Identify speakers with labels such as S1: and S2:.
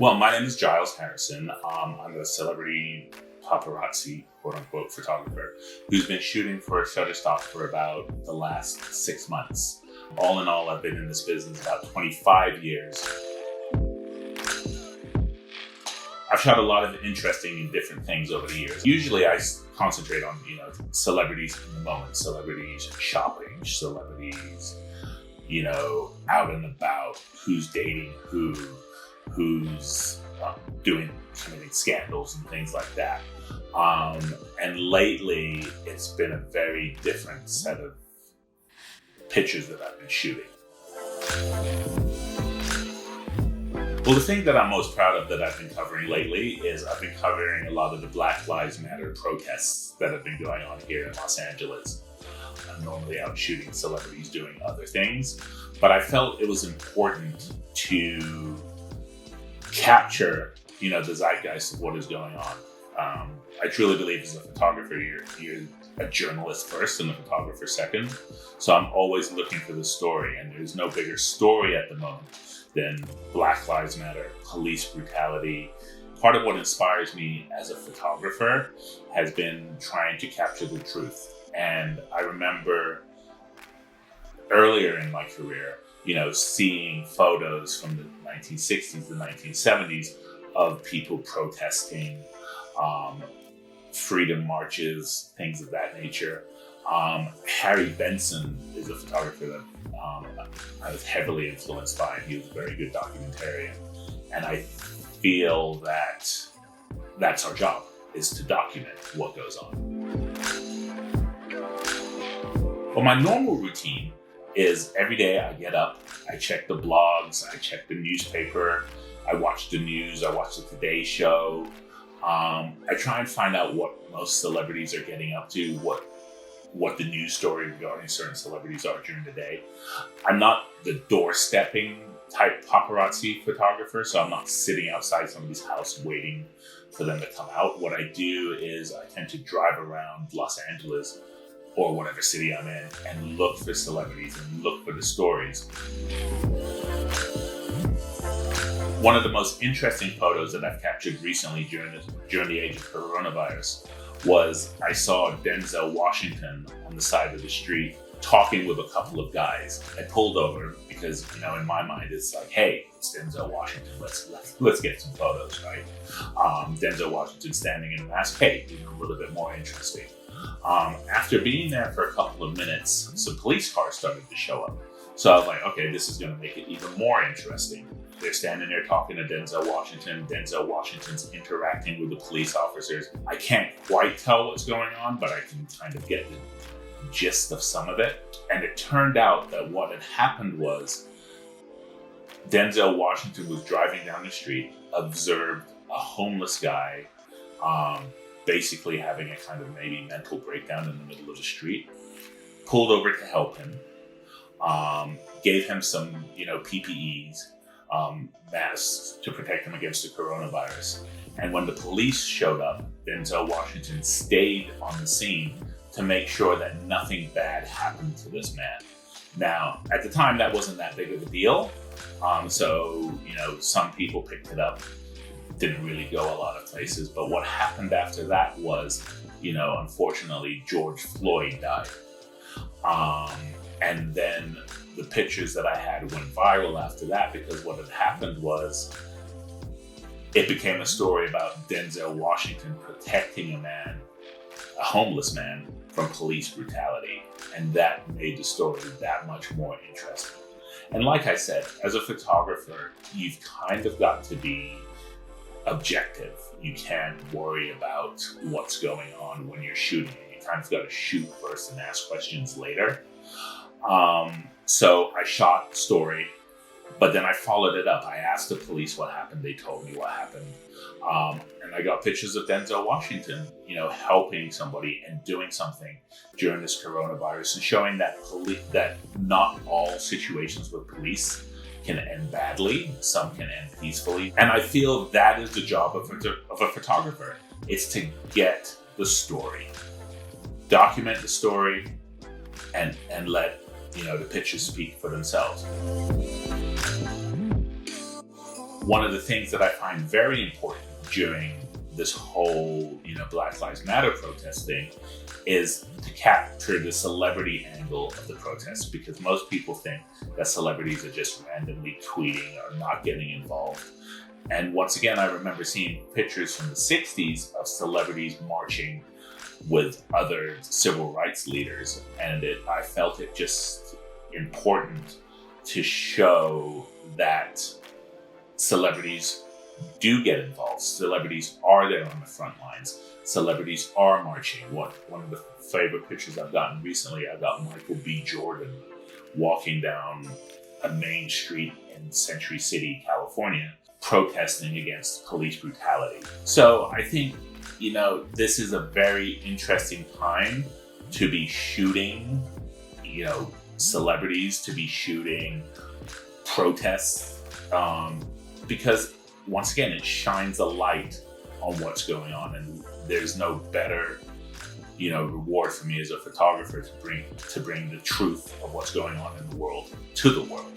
S1: Well, my name is Giles Harrison. I'm a celebrity paparazzi, quote unquote, photographer who's been shooting for Shutterstock for about the last 6 months. All in all, I've been in this business about 25 years. I've shot a lot of interesting and different things over the years. Usually I concentrate on, celebrities in the moment, celebrities shopping, celebrities, out and about, who's dating who's committing scandals and things like that. And lately, it's been a very different set of pictures that I've been shooting. Well, the thing that I'm most proud of that I've been covering lately is I've been covering a lot of the Black Lives Matter protests that have been going on here in Los Angeles. I'm normally out shooting celebrities doing other things, but I felt it was important to capture, the zeitgeist of what is going on. I truly believe as a photographer, you're a journalist first and a photographer second. So I'm always looking for the story, and there's no bigger story at the moment than Black Lives Matter, police brutality. Part of what inspires me as a photographer has been trying to capture the truth. And I remember earlier in my career, seeing photos from the 1960s, the 1970s of people protesting, freedom marches, things of that nature. Harry Benson is a photographer that I was heavily influenced by. He was a very good documentarian. And I feel that that's our job, is to document what goes on. Well, my normal routine is every day I get up, I check the blogs, I check the newspaper, I watch the news, I watch the Today Show. I try and find out what most celebrities are getting up to, what the news story regarding certain celebrities are during the day. I'm not the doorstepping type paparazzi photographer, so I'm not sitting outside somebody's house waiting for them to come out. What I do is I tend to drive around Los Angeles or whatever city I'm in and look for celebrities and look for the stories. One of the most interesting photos that I've captured recently during the age of coronavirus was I saw Denzel Washington on the side of the street talking with a couple of guys. I pulled over because, in my mind, it's like, hey, it's Denzel Washington. Let's get some photos, right? Denzel Washington standing in a mask, hey, even a little bit more interesting. After being there for a couple of minutes, some police cars started to show up. So I was like, okay, this is going to make it even more interesting. They're standing there talking to Denzel Washington. Denzel Washington's interacting with the police officers. I can't quite tell what's going on, but I can kind of get the gist of some of it. And it turned out that what had happened was Denzel Washington was driving down the street, observed a homeless guy, basically having a kind of maybe mental breakdown in the middle of the street, pulled over to help him, gave him some, PPEs, masks to protect him against the coronavirus. And when the police showed up, Denzel Washington stayed on the scene to make sure that nothing bad happened to this man. Now, at the time, that wasn't that big of a deal. So, some people picked it up. Didn't really go a lot of places. But what happened after that was, unfortunately, George Floyd died. And then the pictures that I had went viral after that, because what had happened was it became a story about Denzel Washington protecting a homeless man, from police brutality. And that made the story that much more interesting. And like I said, as a photographer, you've kind of got to be objective. You can't worry about what's going on when you're shooting. You kind of got to shoot first and ask questions later. So I shot the story, but then I followed it up. I asked the police what happened. They told me what happened. And I got pictures of Denzel Washington, helping somebody and doing something during this coronavirus, and showing that that not all situations with police can end badly. Some can end peacefully. And I feel that is the job of a photographer. It's to get the story, document the story, and let the pictures speak for themselves. one of the things that I find very important during this whole, Black Lives Matter protest thing is to capture the celebrity angle of the protest, because most people think that celebrities are just randomly tweeting or not getting involved. And once again, I remember seeing pictures from the 60s of celebrities marching with other civil rights leaders, and I felt it just important to show that celebrities do get involved. Celebrities are there on the front lines. Celebrities are marching. One of the favorite pictures I've gotten recently, I got Michael B. Jordan walking down a main street in Century City, California, protesting against police brutality. So I think, this is a very interesting time to be shooting, celebrities, to be shooting protests, because once again, it shines a light on what's going on, and there's no better, reward for me as a photographer to bring the truth of what's going on in the world to the world.